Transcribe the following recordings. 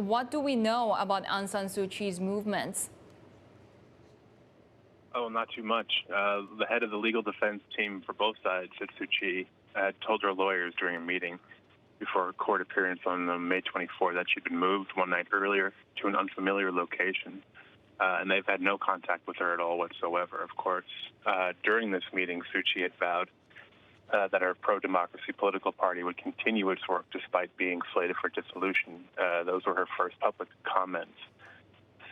What do we know about Aung San Suu Kyi's movements? Oh, not too much. The head of the legal defense team for both sides, Suu Kyi, had told her lawyers during a meeting before her court appearance on May 24 that she'd been moved one night earlier to an unfamiliar location. And they've had no contact with her at all whatsoever, of course. During this meeting, Suu Kyi had vowed that her pro-democracy political party would continue its work despite being slated for dissolution. Those were her first public comments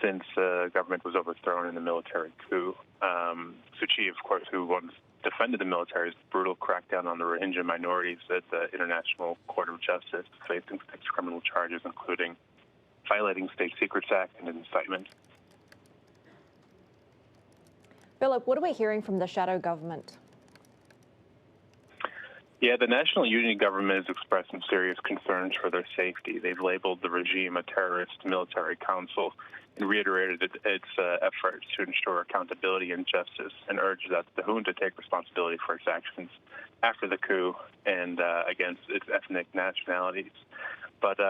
since the government was overthrown in the military coup. Suu Kyi, of course, who once defended the military's brutal crackdown on the Rohingya minorities at the International Court of Justice, facing 6 criminal charges, including violating State Secrets Act and incitement. Philip, what are we hearing from the shadow government? Yeah, the National Unity Government has expressed some serious concerns for their safety. They've labeled the regime a terrorist military council and reiterated its efforts to ensure accountability and justice, and urged that the junta take responsibility for its actions after the coup and against its ethnic nationalities. But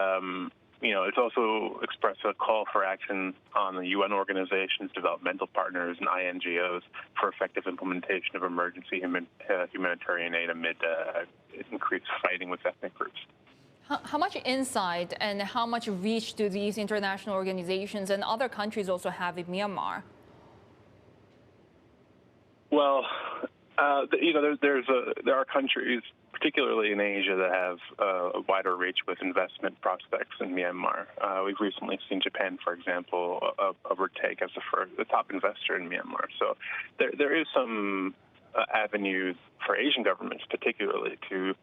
it's also expressed a call for action on the UN organizations, developmental partners, and INGOs for effective implementation of emergency humanitarian aid amid increased fighting with ethnic groups. How much insight and how much reach do these international organizations and other countries also have in Myanmar? Well, there are countries, particularly in Asia, that have a wider reach with investment prospects in Myanmar. We've recently seen Japan, for example, overtake as the top investor in Myanmar. So there is some avenues for Asian governments, particularly, to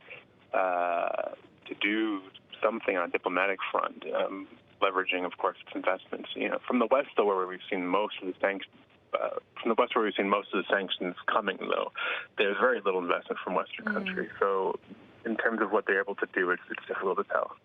do something on a diplomatic front, leveraging, of course, its investments. From the West, though, where we've seen most of the sanctions, coming, though, there's very little investment from Western countries. So in terms of what they're able to do, it's difficult to tell.